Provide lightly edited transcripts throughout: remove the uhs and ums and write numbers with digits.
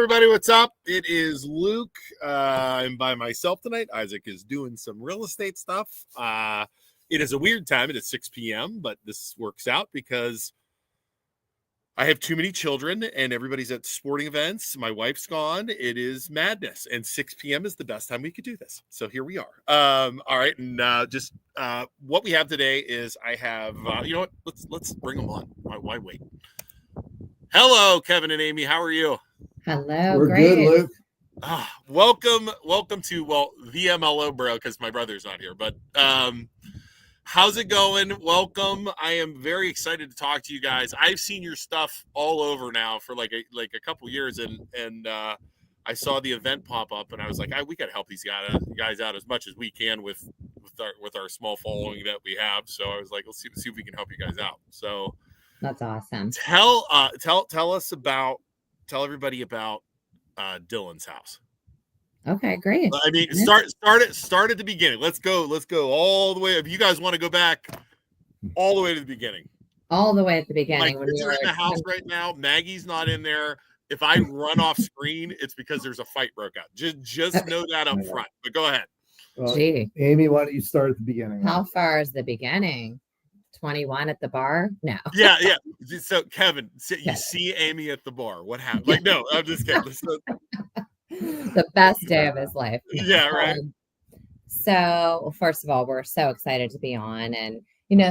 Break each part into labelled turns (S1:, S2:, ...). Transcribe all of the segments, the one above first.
S1: everybody, what's up? It is Luke. I'm by myself tonight. Isaac is doing some real estate stuff. It is a weird time. It is 6 p.m., but this works out because I have too many children and everybody's at sporting events. My wife's gone. It is madness, and 6 p.m. is the best time we could do this. So here we are. All right, and what we have today is I have. You know what? Let's bring them on. Why wait? Hello, Kevin and Amy. How are you?
S2: Hello,
S3: we're
S2: great.
S3: good, Luke.
S1: Welcome to the MLO bro, because my brother's not here. But how's it going? Welcome. I am very excited to talk to you guys. I've seen your stuff all over now for like a couple years, and I saw the event pop up, and I was like, we got to help these guys out as much as we can with our small following that we have. So I was like, let's see if we can help you guys out. So
S2: That's awesome.
S1: tell everybody about Dylan's house.
S2: Okay, great.
S1: I mean, start at the beginning. Let's go all the way. If you guys want to go back all the way to the beginning.
S2: All the way at the beginning.
S1: Like, you're in the house right now. Maggie's not in there. If I run off screen, it's because there's a fight broke out. Just know that up front. But go ahead.
S3: Well,
S2: Gee.
S3: Amy, why don't you start at the beginning?
S2: How far is the beginning? 21 at the bar? No.
S1: Yeah. So Kevin, you see Amy at the bar. What happened? Like, no, I'm just kidding.
S2: The best day of his life.
S1: Yeah, right.
S2: So first of all, we're so excited to be on. And,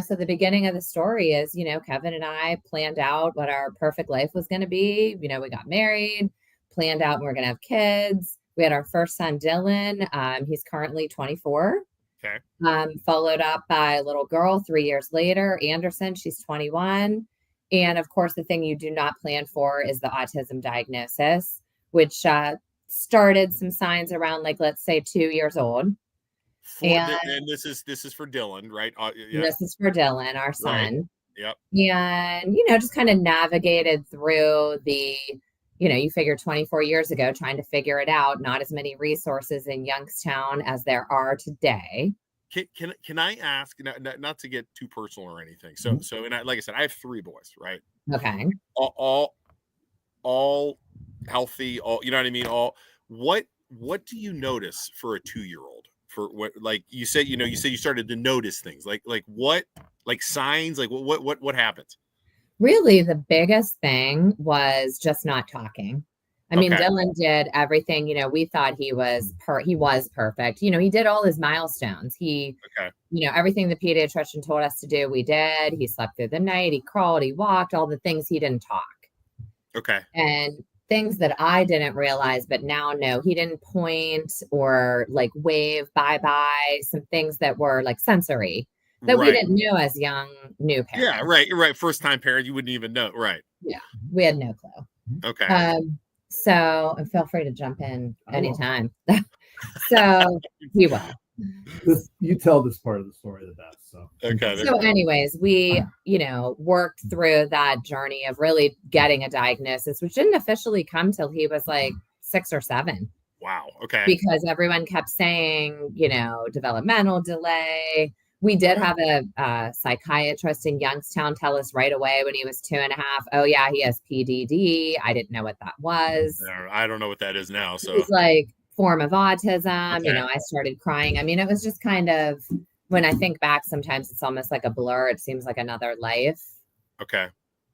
S2: so the beginning of the story is, Kevin and I planned out what our perfect life was going to be. We got married, planned out we're going to have kids. We had our first son, Dylan. He's currently 24.
S1: Okay.
S2: Followed up by a little girl 3 years later, Anderson. She's 21. And of course, the thing you do not plan for is the autism diagnosis, which started some signs around, like, let's say 2 years old.
S1: And this is for Dylan, right?
S2: Yeah. This is for Dylan, our son.
S1: Right.
S2: Yep. And, just kind of navigated through the, you figure 24 years ago, trying to figure it out, not as many resources in Youngstown as there are today.
S1: Can I ask, not to get too personal or anything? So, and like I said, I have 3 boys, right?
S2: Okay.
S1: All healthy, all, you know what I mean? What do you notice for a 2-year-old? For what, like you said, you started to notice things like what, like signs, like what happens? Really,
S2: the biggest thing was just not talking. I mean, Dylan did everything, we thought he was perfect. He did all his milestones. Everything the pediatrician told us to do, we did. He slept through the night, he crawled, he walked, all the things. He didn't talk.
S1: Okay. And
S2: things that I didn't realize, but now know, he didn't point or like wave bye-bye, some things that were like sensory that we didn't know as young new parents.
S1: Yeah, right. You're right. First time parent, you wouldn't even know. Right.
S2: Yeah. We had no clue.
S1: Okay.
S2: So feel free to jump in anytime. So he will.
S3: You tell this part of the story the best. So
S2: So anyways, we, worked through that journey of really getting a diagnosis, which didn't officially come till he was like 6 or 7.
S1: Wow. Okay.
S2: Because everyone kept saying, developmental delay. We did have a psychiatrist in Youngstown tell us right away when he was 2.5, oh yeah, he has PDD. I didn't know what that was.
S1: I don't know what that is now. So
S2: it's like form of autism. Okay. I started crying. I mean, it was just kind of, when I think back, sometimes it's almost like a blur. It seems like another life.
S1: Okay.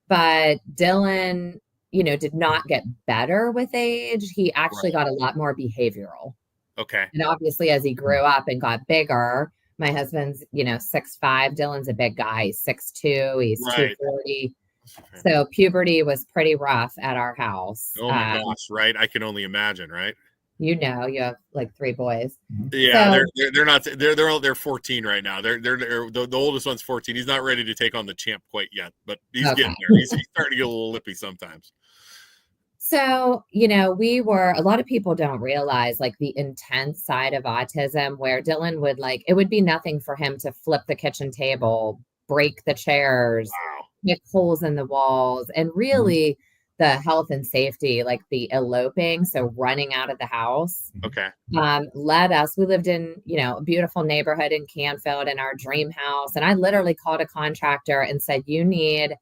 S2: But Dylan, did not get better with age. He actually got a lot more behavioral.
S1: Okay.
S2: And obviously, as he grew up and got bigger, my husband's, 6'5". Dylan's a big guy. He's 6'2". He's 240. So puberty was pretty rough at our house.
S1: Oh my gosh, right? I can only imagine, right?
S2: You have like 3 boys.
S1: Yeah, so, they're 14 right now. They're the oldest one's 14. He's not ready to take on the champ quite yet, but he's getting there. He's starting to get a little lippy sometimes.
S2: So, a lot of people don't realize like the intense side of autism, where Dylan would it would be nothing for him to flip the kitchen table, break the chairs, make holes in the walls, and really the health and safety, like the eloping, so running out of the house, led us. We lived in, a beautiful neighborhood in Canfield in our dream house. And I literally called a contractor and said, you need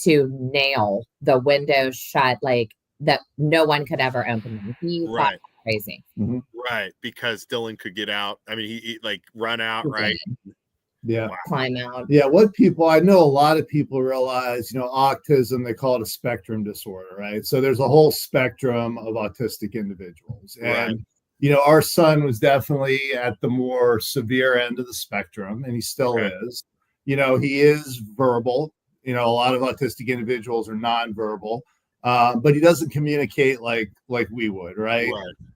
S2: to nail the windows shut, like that no one could ever open them. He thought
S1: Right.
S2: it was crazy.
S3: Mhm.
S1: Right, because Dylan could get out. I mean, he like run out,
S2: He
S1: right?
S2: did
S3: Yeah.
S1: Wow.
S2: climb out.
S3: Yeah, what people I know a lot of people realize, autism, they call it a spectrum disorder, right? So there's a whole spectrum of autistic individuals.
S1: Right.
S3: And our son was definitely at the more severe end of the spectrum, and he still
S1: Okay.
S3: is. He is verbal. A lot of autistic individuals are nonverbal, but he doesn't communicate like we would, right?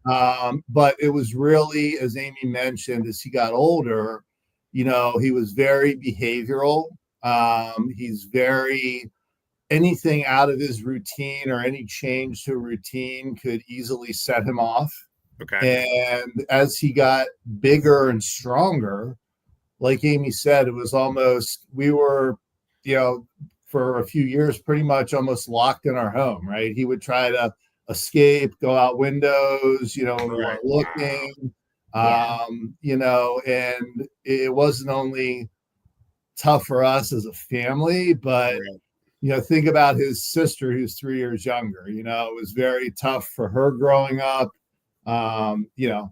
S3: But it was really, as Amy mentioned, as he got older, he was very behavioral. He's very, anything out of his routine or any change to a routine could easily set him off.
S1: Okay.
S3: And as he got bigger and stronger, like Amy said, it was almost, we were, for a few years, pretty much almost locked in our home, right? He would try to escape, go out windows, when we weren't looking. And it wasn't only tough for us as a family, but think about his sister who's 3 years younger. It was very tough for her growing up.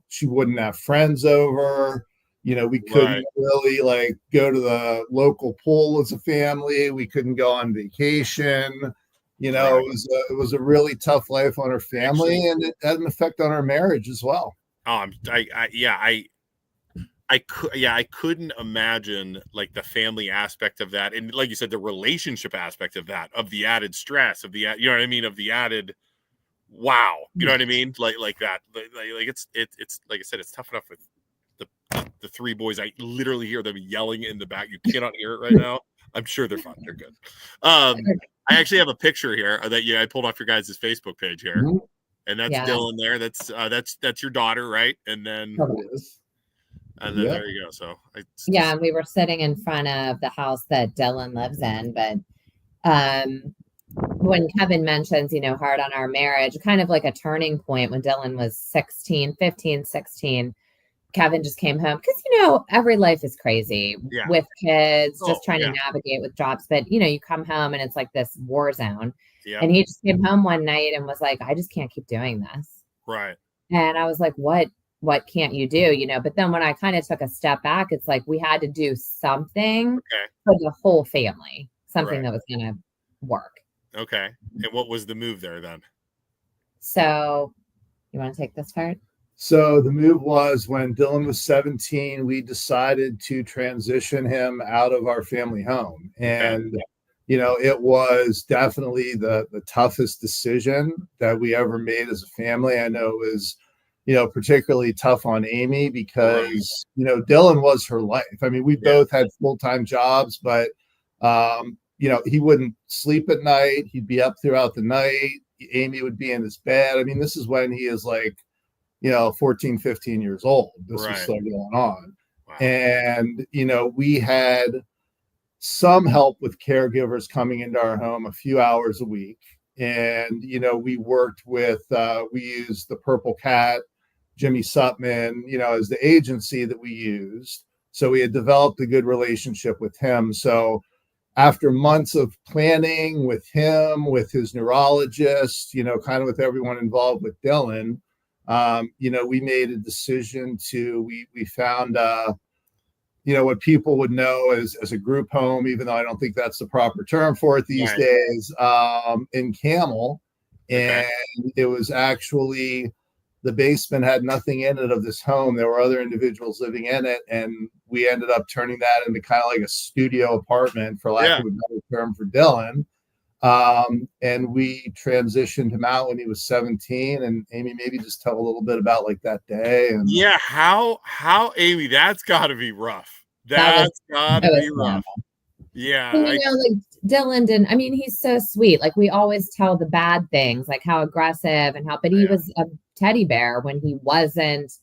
S3: She wouldn't have friends over. We couldn't really go to the local pool as a family. We couldn't go on vacation. It was a really tough life on her family, and it had an effect on our marriage as well.
S1: I couldn't imagine like the family aspect of that, and like you said, the relationship aspect of that, of the added stress, of the, you know what I mean, of the added, wow, you know what I mean, like that, like it's like I said, it's tough enough with the three boys. I literally hear them yelling in the back. You cannot hear it right now. I'm sure they're fine. They're good. I actually have a picture here that I pulled off your guys' Facebook page here.
S3: Mm-hmm.
S1: And that's Dylan there. That's your daughter, right? And then there you go. So
S2: and we were sitting in front of the house that Dylan lives in, but when Kevin mentions, hard on our marriage, kind of like a turning point when Dylan was 15, 16, Kevin just came home because, every life is crazy with kids, just trying to navigate with jobs. But, you come home and it's like this war zone. Yeah. And he just came home one night and was like, I just can't keep doing this.
S1: Right.
S2: And I was like, what can't you do? But then when I kind of took a step back, it's like we had to do something for the whole family, something that was going to work.
S1: Okay. And what was the move there then?
S2: So you want to take this part?
S3: So the move was when Dylan was 17, we decided to transition him out of our family home. And, it was definitely the toughest decision that we ever made as a family. I know it was, particularly tough on Amy because, Dylan was her life. I mean, we both had full-time jobs, but, he wouldn't sleep at night. He'd be up throughout the night. Amy would be in his bed. I mean, this is when he is 14, 15 years old. This was still going on. Wow. And, we had some help with caregivers coming into our home a few hours a week. And, we worked with, we used the Purple Cat, Jimmy Sutman, as the agency that we used. So we had developed a good relationship with him. So after months of planning with him, with his neurologist, kind of with everyone involved with Dylan, we made a decision we found, what people would know as a group home, even though I don't think that's the proper term for it these days, in Camel. And it was actually, the basement had nothing in it of this home. There were other individuals living in it. And we ended up turning that into kind of like a studio apartment, for lack of a better term, for Dylan. And we transitioned him out when he was 17. And Amy, maybe just tell a little bit about that day. And
S1: how Amy, that's gotta be rough. That's gotta be rough. Yeah.
S2: And, Dylan didn't, he's so sweet. We always tell the bad things, how aggressive and but he was a teddy bear when he wasn't,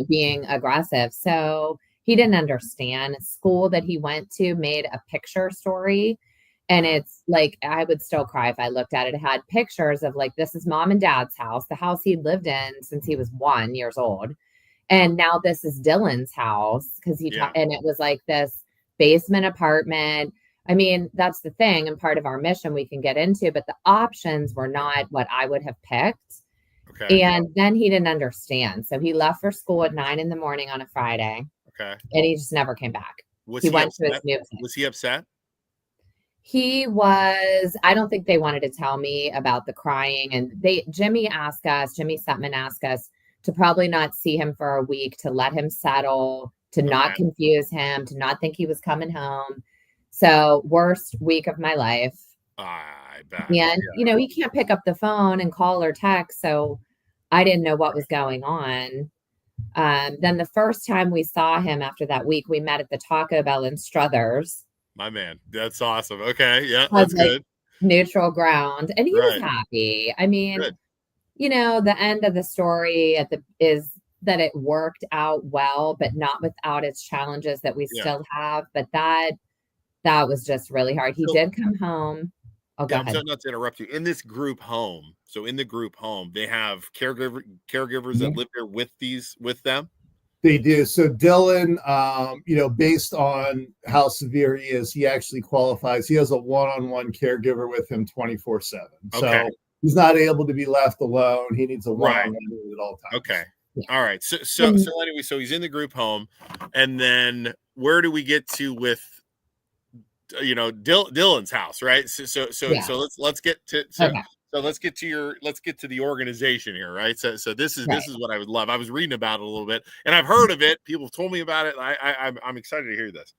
S2: being aggressive. So he didn't understand. School that he went to made a picture story. And it's I would still cry if I looked at it. It had pictures of this is mom and dad's house, the house he'd lived in since he was 1 year old. And now this is Dylan's house because and it was this basement apartment. I mean, that's the thing, and part of our mission we can get into, but the options were not what I would have picked.
S1: Okay.
S2: And then he didn't understand. So he left for school at 9 a.m. on a Friday.
S1: Okay.
S2: And he just never came back.
S1: Was
S2: he
S1: he
S2: went
S1: upset?
S2: to his music.
S1: Was he upset?
S2: He was, I don't think they wanted to tell me about the crying. And Jimmy Sutman asked us to probably not see him for a week, to let him settle, to not confuse him, to not think he was coming home. So worst week of my life.
S1: I bet.
S2: And, he can't pick up the phone and call or text. So I didn't know what was going on. Then the first time we saw him after that week, we met at the Taco Bell in Struthers.
S1: My man. That's awesome. Okay. Yeah, that's good.
S2: Neutral ground. And he was happy. I mean,
S1: good.
S2: The end of the story is that it worked out well, but not without its challenges that we still have. But that was just really hard. He did come home. Oh, go ahead.
S1: I'm not to interrupt you. In this group home, they have caregivers that live there with them.
S3: They do. So Dylan, based on how severe he is, he actually qualifies. He has a one-on-one caregiver with him 24/7. So he's not able to be left alone. He needs a one-on-one at all times.
S1: Okay. All right. So anyway, so he's in the group home, and then where do we get to with Dylan's house, right? So let's get to let's get to the organization here, right? So this is what I would love. I was reading about it a little bit, and I've heard of it. People have told me about it. I'm excited to hear this.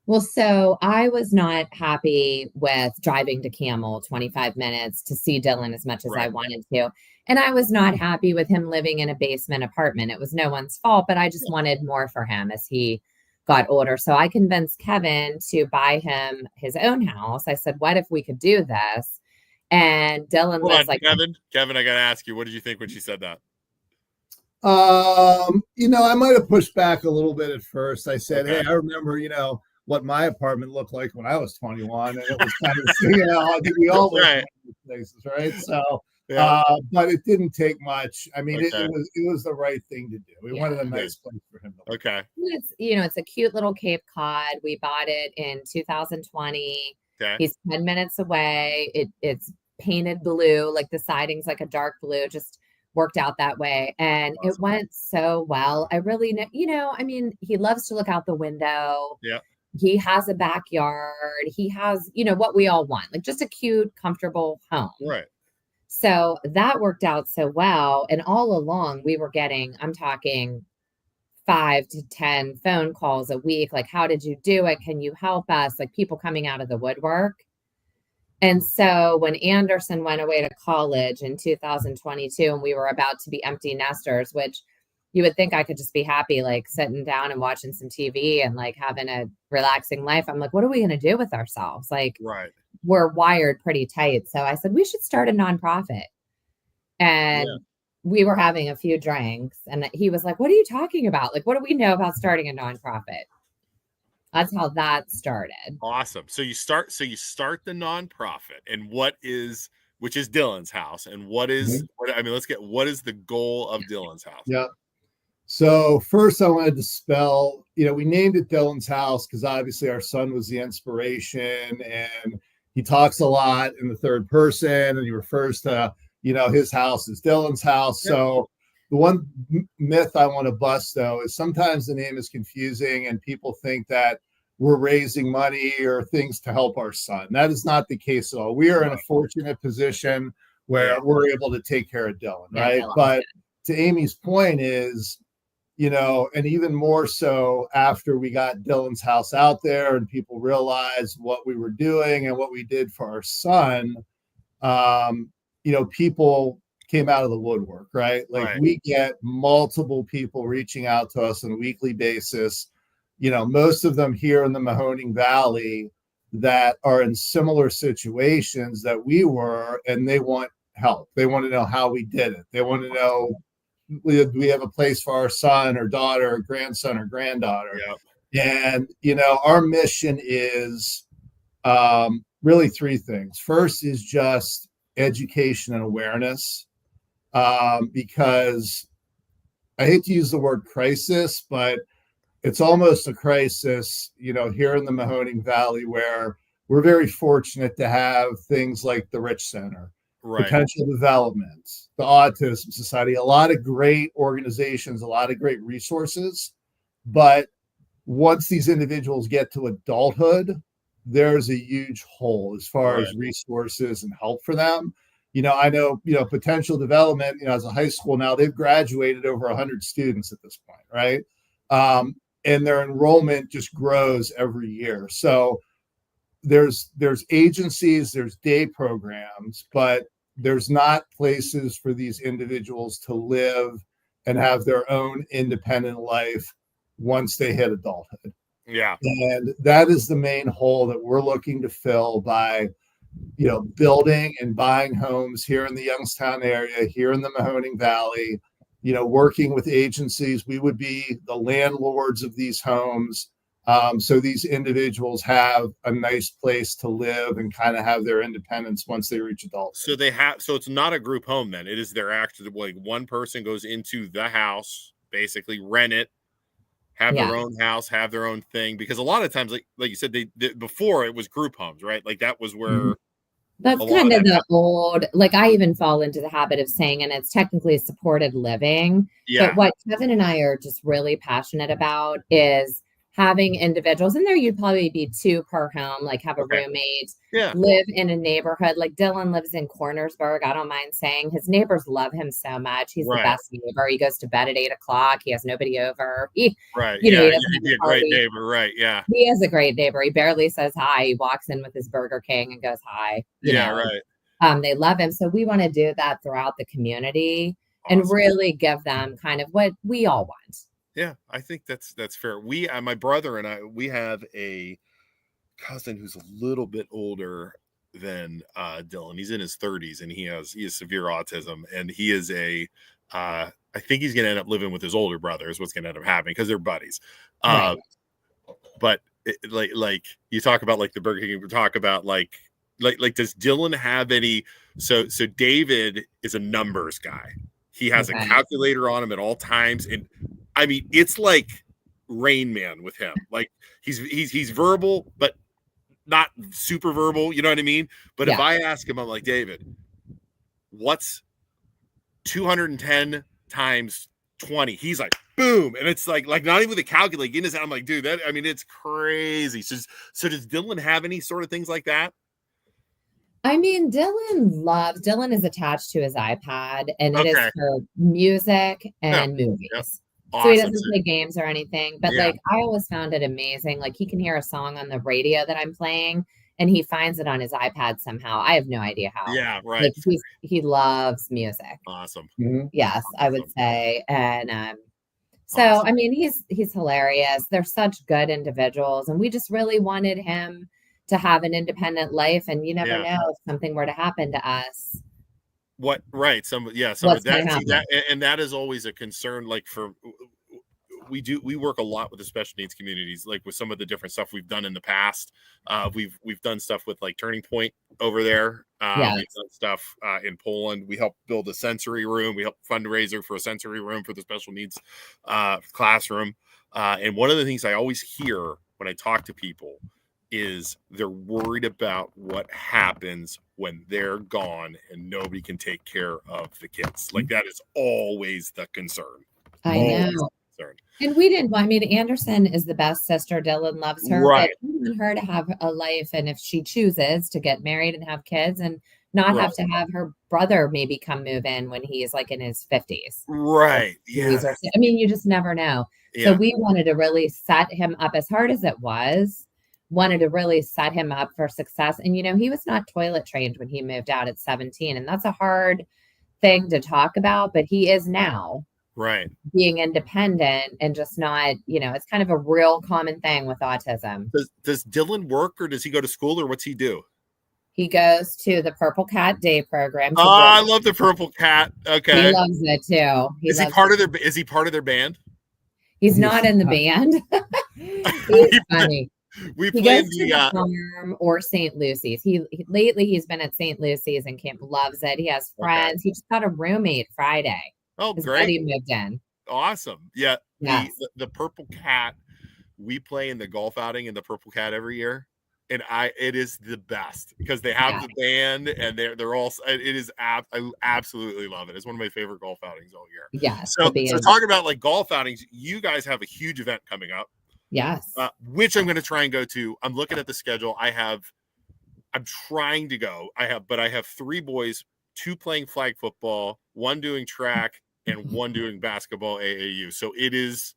S2: Well, so I was not happy with driving to Camel 25 minutes to see Dylan as much as I wanted to. And I was not happy with him living in a basement apartment. It was no one's fault, but I just wanted more for him as he got older. So I convinced Kevin to buy him his own house. I said, what if we could do this? And Dylan was like,
S1: Kevin, I got to ask you, what did you think when she said that?
S3: I might have pushed back a little bit at first. I said, hey, I remember, what my apartment looked like when I was 21. And it was kind of, I think we all live in places, right? So, but it didn't take much. I mean, it was the right thing to do. We wanted a nice place for him to live.
S1: Okay.
S2: It's a cute little Cape Cod. We bought it in 2020. Okay. He's 10 minutes away. It's painted blue, like the siding's like a dark blue, just worked out that way. And it went so well. I really, he loves to look out the window.
S1: Yeah.
S2: He has a backyard. He has, what we all want, like just a cute, comfortable home.
S1: Right.
S2: So that worked out so well. And all along we were getting, I'm talking 5 to 10 phone calls a week. Like, how did you do it? Can you help us? Like people coming out of the woodwork. And so when Anderson went away to college in 2022 and we were about to be empty nesters, which you would think I could just be happy, like sitting down and watching some TV and like having a relaxing life. I'm like, what are we going to do with ourselves? Like, we're wired pretty tight. So I said, we should start a nonprofit. And we were having a few drinks and he was like, what are you talking about? Like, what do we know about starting a nonprofit? That's how that started.
S1: Awesome. So you start the nonprofit, and which is Dylan's house, and what is what is the goal of Dylan's house?
S3: Yeah. So first I wanted to spell, we named it Dylan's house because obviously our son was the inspiration, and he talks a lot in the third person and he refers to, his house as Dylan's house. Yeah. So the one myth I want to bust, though, is sometimes the name is confusing and people think that we're raising money or things to help our son. That is not the case at all. We are in a fortunate position where we're able to take care of Dylan, right? But to Amy's point is, and even more so after we got Dylan's house out there and people realized what we were doing and what we did for our son, people came out of the woodwork, right? Like we get multiple people reaching out to us on a weekly basis, most of them here in the Mahoning Valley that are in similar situations that we were, and they want help. They want to know how we did it. They want to know, do we have a place for our son or daughter or grandson or granddaughter? Yep. And, our mission is really three things. First is just education and awareness. Because I hate to use the word crisis, but it's almost a crisis, here in the Mahoning Valley where we're very fortunate to have things like the Rich Center,
S1: Right.
S3: Potential Development, the Autism Society, a lot of great organizations, a lot of great resources. But once these individuals get to adulthood, there's a huge hole as far as resources and help for them. I know, Potential Development, as a high school now, they've graduated over 100 students at this point, right? And their enrollment just grows every year. So there's agencies, there's day programs, but there's not places for these individuals to live and have their own independent life once they hit adulthood.
S1: Yeah.
S3: And that is the main hole that we're looking to fill by, building and buying homes here in the Youngstown area, here in the Mahoning Valley, working with agencies. We would be the landlords of these homes. So these individuals have a nice place to live and kind of have their independence once they reach adulthood.
S1: So it's not a group home then. It is their actual, like, one person goes into the house, basically rent it, have their own house, have their own thing. Because a lot of times, like you said, they before it was group homes, right? Like that was where
S2: that's kind of the old, like I even fall into the habit of saying, and it's technically supported living.
S1: Yeah.
S2: But what Kevin and I are just really passionate about is having individuals, and there you'd probably be 2 per home, like have a roommate, live in a neighborhood. Like Dylan lives in Cornersburg. I don't mind saying his neighbors love him so much. He's the best neighbor. He goes to bed at 8:00. He has nobody over. He doesn't
S1: he'd be a great neighbor. Right. Yeah.
S2: He is a great neighbor. He barely says hi. He walks in with his Burger King and goes hi. You know? They love him. So we want to do that throughout the community and really give them kind of what we all want.
S1: Yeah, I think that's fair. My brother and I, we have a cousin who's a little bit older than Dylan. He's in his 30s and he has severe autism, and he is I think he's going to end up living with his older brother is what's going to end up happening because they're buddies. But like you talk about like the Burger King, we talk about like does Dylan have any? So David is a numbers guy. He has a calculator on him at all times, and I mean, it's like Rain Man with him. Like he's verbal, but not super verbal. You know what I mean? But if I ask him, I'm like, David, what's 210 times 20? He's like, boom. And it's like not even with a calculator in his hand. I'm like, dude, it's crazy. So does Dylan have any sort of things like that?
S2: I mean, Dylan is attached to his iPad, and it is for music and movies. Yep. Awesome. So he doesn't play games or anything, but like I always found it amazing. Like he can hear a song on the radio that I'm playing and he finds it on his iPad somehow. I have no idea how.
S1: Yeah, right.
S2: Like he loves music.
S1: Awesome.
S2: Yes, I would say. And I mean, he's hilarious. They're such good individuals, and we just really wanted him to have an independent life. And you never know if something were to happen to us.
S1: What right? Some of that, and that is always a concern. Like we work a lot with the special needs communities, like with some of the different stuff we've done in the past. We've done stuff with like Turning Point over there. We've done stuff in Poland. We helped build a sensory room. We helped fundraiser for a sensory room for the special needs classroom. And one of the things I always hear when I talk to people is they're worried about what happens when they're gone and nobody can take care of the kids. Like that is always the concern.
S2: I know. And we didn't, Anderson is the best sister. Dylan loves her. Right. But we want her to have a life. And if she chooses to get married and have kids and not have to have her brother maybe come move in when he is like in his 50s.
S1: Right. Yeah.
S2: You just never know. Yeah. So we wanted to really set him up, as hard as it was, wanted to really set him up for success. And, he was not toilet trained when he moved out at 17. And that's a hard thing to talk about, but he is now.
S1: Right.
S2: Being independent and just not, it's kind of a real common thing with autism.
S1: Does Dylan work, or does he go to school, or what's he do?
S2: He goes to the Purple Cat Day program.
S1: Oh, I love the Purple Cat. Okay.
S2: He loves it too.
S1: Is he part of their band?
S2: He's not in the band. He's funny.
S1: We
S2: he
S1: played
S2: goes to the farm or St. Lucy's. Lately he's been at St. Lucy's and camp, loves it. He has friends. He just got a roommate Friday.
S1: Oh,
S2: his
S1: great!
S2: buddy moved in.
S1: Awesome. Yeah.
S2: Yes.
S1: The Purple Cat. We play in the golf outing in the Purple Cat every year. and it is the best because they have the band and they're all. It is I absolutely love it. It's one of my favorite golf outings all year.
S2: Yeah.
S1: So talking about like golf outings, you guys have a huge event coming up.
S2: Yes.
S1: Which I'm going to try and go to. I'm looking at the schedule. I'm trying to go. I have 3 boys, 2 playing flag football, 1 doing track, and 1 doing basketball AAU. So it is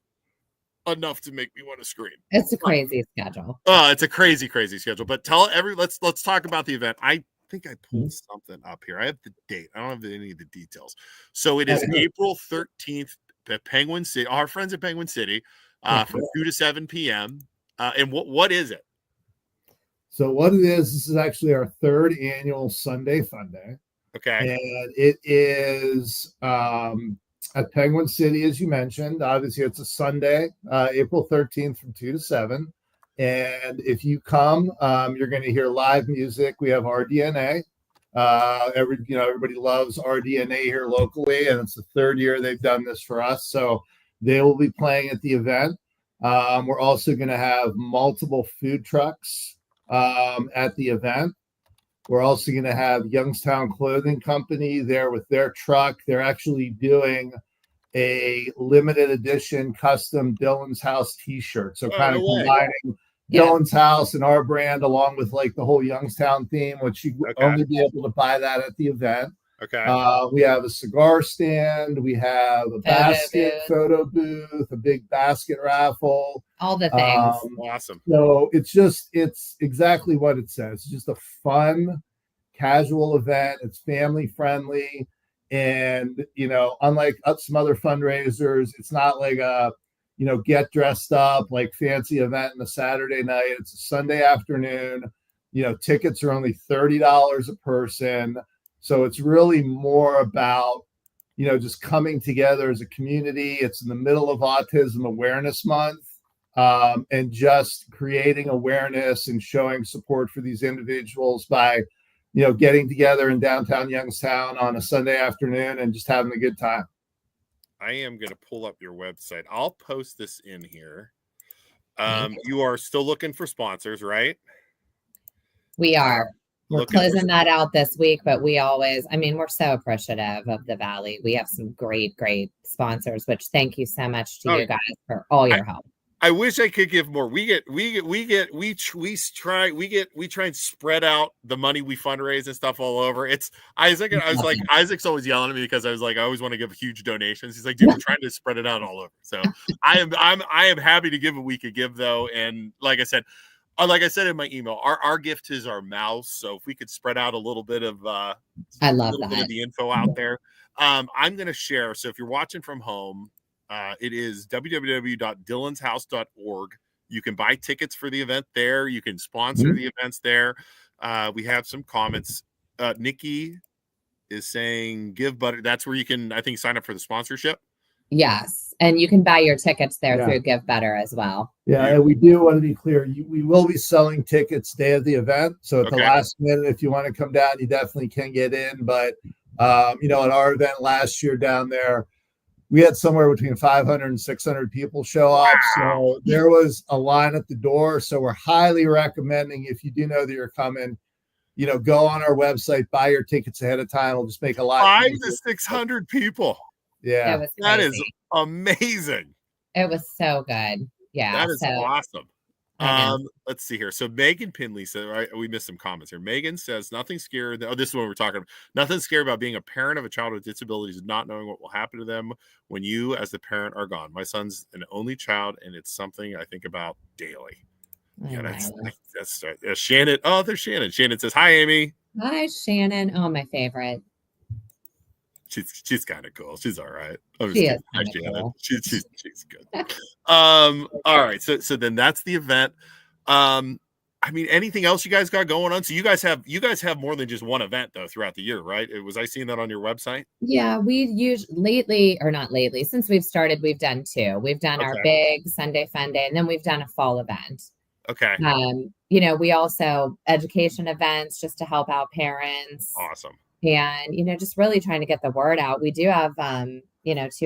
S1: enough to make me want to scream.
S2: It's a crazy schedule.
S1: It's a crazy schedule. But let's talk about the event. I think I pulled something up here. I have the date. I don't have any of the details. So it is April 13th at Penguin City. Our friends at Penguin City, from 2 to 7 p.m. And what is it?
S3: So what it is, this is actually our 3rd annual Sunday Fun Day.
S1: Okay.
S3: And it is at Penguin City, as you mentioned. Obviously, it's a Sunday, April 13th from 2 to 7. And if you come, you're going to hear live music. We have RDNA. Everybody loves RDNA here locally, and it's the 3rd year they've done this for us. So they will be playing at the event. We're also going to have multiple food trucks at the event. We're also going to have Youngstown Clothing Company there with their truck. They're actually doing a limited edition custom Dylan's House t-shirt. So kind of combining Dylan's House and our brand along with like the whole Youngstown theme, which you only be able to buy that at the event.
S1: Okay.
S3: We have a cigar stand. We have a photo booth, a big basket raffle.
S2: All the things.
S1: Awesome.
S3: So it's exactly what it says. It's just a fun, casual event. It's family friendly. And, unlike some other fundraisers, it's not like a, get dressed up, like fancy event on a Saturday night. It's a Sunday afternoon. Tickets are only $30 a person. So it's really more about, just coming together as a community. It's in the middle of Autism Awareness Month, and just creating awareness and showing support for these individuals by, getting together in downtown Youngstown on a Sunday afternoon and just having a good time.
S1: I am going to pull up your website. I'll post this in here. You are still looking for sponsors, right?
S2: We are. We're closing that out this week, but we're so appreciative of the Valley. We have some great sponsors, which thank you so much to you guys for all your help. I
S1: wish I could give more. We try and spread out the money we fundraise and stuff all over. It's Isaac. I was like, Isaac's always yelling at me because I was like, I always want to give huge donations. He's like, dude, we're trying to spread it out all over. So I am happy to give what we could give though. And like I said in my email, our gift is our mouse. So if we could spread out a little bit of, bit of the info out there, I'm going to share. So if you're watching from home, it is www.dylanshouse.org. You can buy tickets for the event there. You can sponsor the events there. We have some comments. Nikki is saying give butter. That's where you can, I think, sign up for the sponsorship.
S2: Yes. And you can buy your tickets there through Give Better as well.
S3: Yeah. And we do want to be clear. We will be selling tickets day of the event. So at the last minute, if you want to come down, you definitely can get in. But, at our event last year down there, we had somewhere between 500 and 600 people show up. So there was a line at the door. So we're highly recommending, if you do know that you're coming, go on our website, buy your tickets ahead of time. We'll just make a lot.
S1: 500 to 600 people.
S3: Yeah.
S1: That is amazing.
S2: It was so good. Yeah.
S1: That is awesome. Let's see here. So Megan Pinley said, right, we missed some comments here. Megan says, nothing scary. Oh, this is what we're talking about. Nothing scary about being a parent of a child with disabilities and not knowing what will happen to them when you, as the parent, are gone. My son's an only child, and it's something I think about daily. That's Shannon. Oh, there's Shannon. Shannon says, hi, Amy.
S2: Hi, Shannon. Oh, my favorite.
S1: She's kind of cool. She's all right.
S2: She is cool.
S1: She's good. All right. So then that's the event. Anything else you guys got going on? So you guys have more than just one event though throughout the year, right? Was I seeing that on your website? Yeah,
S2: since we've started, we've done 2. We've done our big Sunday Fun Day, and then we've done a fall event.
S1: Okay.
S2: We also education events just to help out parents.
S1: Awesome.
S2: And, just really trying to get the word out. We do have, 2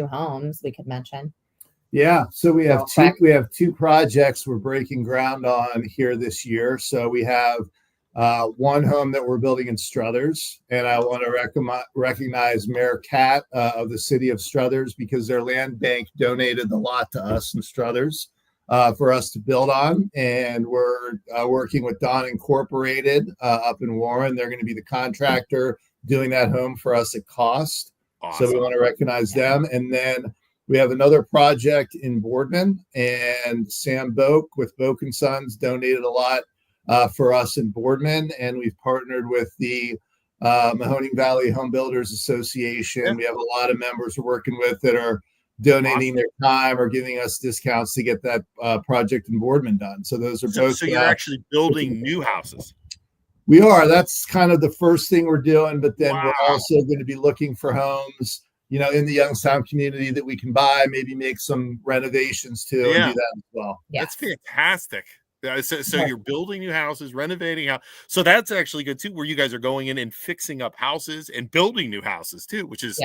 S2: homes we could mention.
S3: Yeah, so we have
S2: Real quick.
S3: two projects we're breaking ground on here this year. So we have one home that we're building in Struthers, and I want to recognize Mayor Cat of the city of Struthers, because their land bank donated the lot to us in Struthers for us to build on, and we're working with Dawn Incorporated up in Warren. They're going to be the contractor doing that home for us at cost.
S1: Awesome.
S3: So we want to recognize them, and then we have another project in Boardman, and Sam Boak with Boak and Sons donated a lot for us in Boardman, and we've partnered with the Mahoning Valley Home Builders Association.
S1: Yeah.
S3: We have a lot of members we're working with that are donating their time or giving us discounts to get that project in Boardman done. So those are both.
S1: So you're actually building new houses.
S3: We are. That's kind of the first thing we're doing, but then we're also going to be looking for homes, in the Youngstown community that we can buy, maybe make some renovations to, and do that as well.
S2: Yeah.
S1: That's fantastic. So you're building new houses, renovating house. So that's actually good too, where you guys are going in and fixing up houses and building new houses too, which is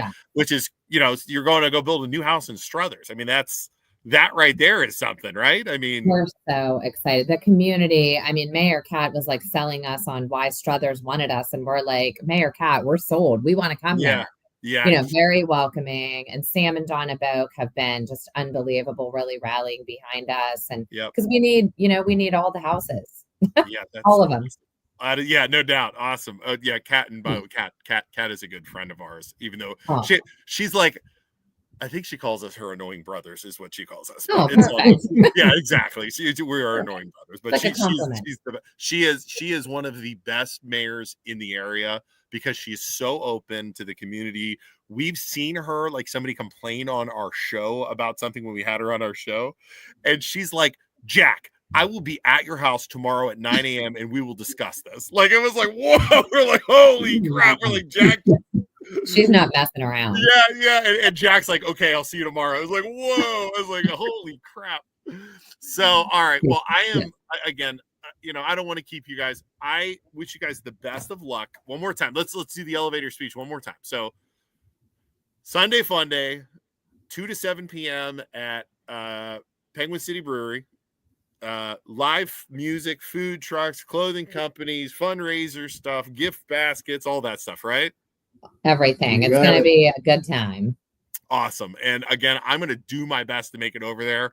S1: you're going to go build a new house in Struthers. I mean, that right there is something, right? I mean,
S2: we're so excited. The community, I mean, Mayor Cat was like selling us on why Struthers wanted us, and we're like, Mayor Cat, we're sold. We want to come there.
S1: Yeah.
S2: Very welcoming. And Sam and Donna Boak have been just unbelievable, really rallying behind us. And because we need all the houses.
S1: Yeah, that's
S2: all of them.
S1: Yeah, no doubt. Awesome. Kat and Bo. Kat is a good friend of ours, even though she's like, I think she calls us her annoying brothers, is what she calls us.
S2: Oh, perfect.
S1: Yeah, exactly. We are annoying brothers, but
S2: like
S1: she is one of the best mayors in the area, because she's so open to the community. We've seen her, like, somebody complain on our show about something when we had her on our show, and she's like, Jack, I will be at your house tomorrow at 9 a.m. and we will discuss this. Like, it was like, whoa, we're like, holy crap. We're like, Jack.
S2: She's not messing around.
S1: Yeah. And Jack's like, okay, I'll see you tomorrow. I was like, whoa. I was like, holy crap. So, all right. Well, again, I don't want to keep you guys. I wish you guys the best of luck. One more time. Let's do the elevator speech one more time. So, Sunday Fun Day, 2 to 7 p.m. at Penguin City Brewery. Live music, food trucks, clothing companies, fundraiser stuff, gift baskets, all that stuff, right?
S2: Everything. It's going to be a good time.
S1: Awesome. And again, I'm going to do my best to make it over there.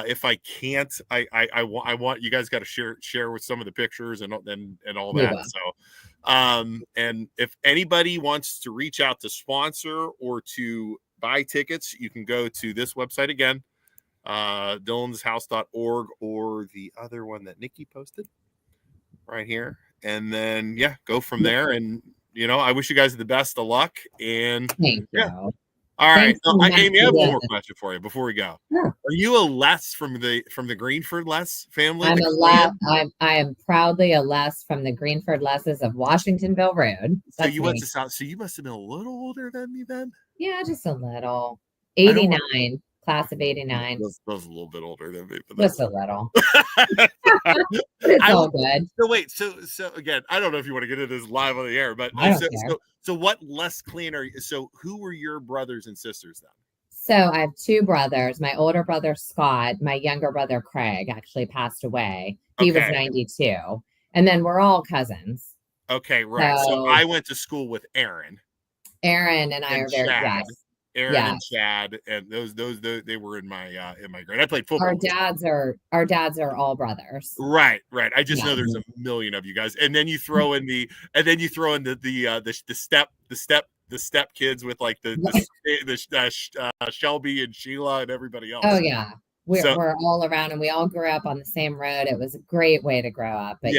S1: If I can't, I want you guys got to share with some of the pictures and all that. So, and if anybody wants to reach out to sponsor or to buy tickets, you can go to this website again, dylanshouse.org, or the other one that Nikki posted right here. And then, go from there. And, I wish you guys the best of luck. And
S2: thank you.
S1: All right, Amy, I have one more question for you before we go.
S2: Sure.
S1: Are you a Les from the Greenford Les family?
S2: I'm a Les. I am proudly a Les from the Greenford Leses of Washingtonville Road.
S1: So you went to South. So you must have been a little older than me then.
S2: Yeah, just a little. 89, class of 89.
S1: Those a little bit older than me. But
S2: just a little. It's all good.
S1: So wait, so again, I don't know if you want to get into this live on the air, but so what Les clan are you? So who were your brothers and sisters then?
S2: So I have two brothers. My older brother, Scott, my younger brother, Craig, actually passed away. He was 92. And then we're all cousins.
S1: Okay, right. So I went to school with Aaron.
S2: Aaron and I are very,
S1: Aaron and Chad, and those they were in my grade. I played football.
S2: Our dads are all brothers.
S1: Right. I just know there's a million of you guys, and then you throw in the step kids with like the Shelby and Sheila and everybody else.
S2: Oh yeah. We're all around, and we all grew up on the same road. It was a great way to grow up. But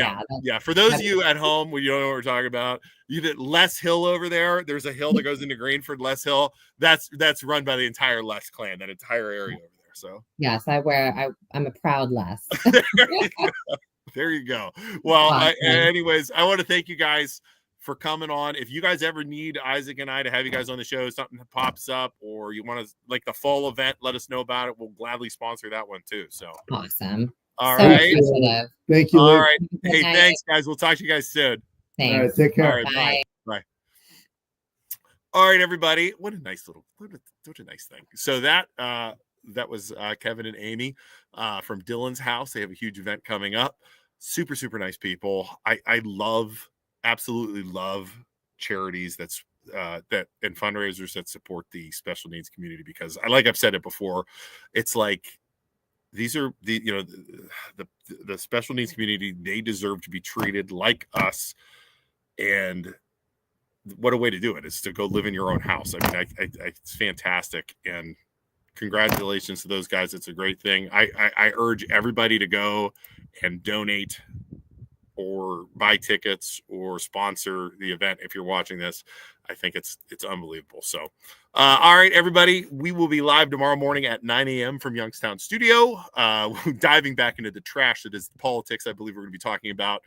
S1: for those of you at home, you don't know what we're talking about. You did Les Hill over there. There's a hill that goes into Greenford, Les Hill. That's run by the entire Les clan, that entire area over there. So
S2: yes, I'm a proud Les.
S1: There you go. Well, anyways, I want to thank you guys for coming on. If you guys ever need Isaac and I to have you guys on the show, something that pops up, or you want to like the fall event, let us know about it. We'll gladly sponsor that one too. So
S2: awesome.
S1: All right.
S3: Thank you.
S1: All right. Hey, thanks guys. We'll talk to you guys soon.
S2: Thanks.
S3: All right. Take care.
S1: All right. Bye. All right, everybody. What a nice thing. So that that was Kevin and Amy from Dylan's house. They have a huge event coming up. Super, super nice people. I absolutely love charities that and fundraisers that support the special needs community, because I've said it before, it's like these are the special needs community. They deserve to be treated like us, and what a way to do it is to go live in your own house. I mean, it's fantastic, and congratulations to those guys. It's a great thing. I urge everybody to go and donate or buy tickets or sponsor the event. If you're watching this, I think it's unbelievable. So, all right, everybody, we will be live tomorrow morning at 9 a.m. from Youngstown Studio, diving back into the trash that is politics. I believe we're going to be talking about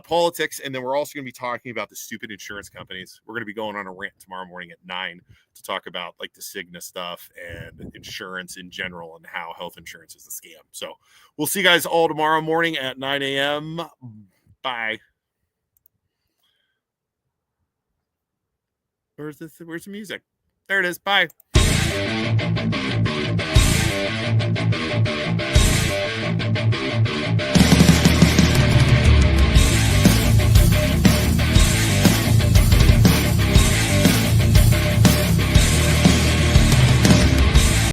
S1: politics, and then we're also going to be talking about the stupid insurance companies. We're going to be going on a rant tomorrow morning at 9 to talk about like the Cigna stuff and insurance in general and how health insurance is a scam. So we'll see you guys all tomorrow morning at 9 a.m. Bye. Where's the music? There it is. Bye.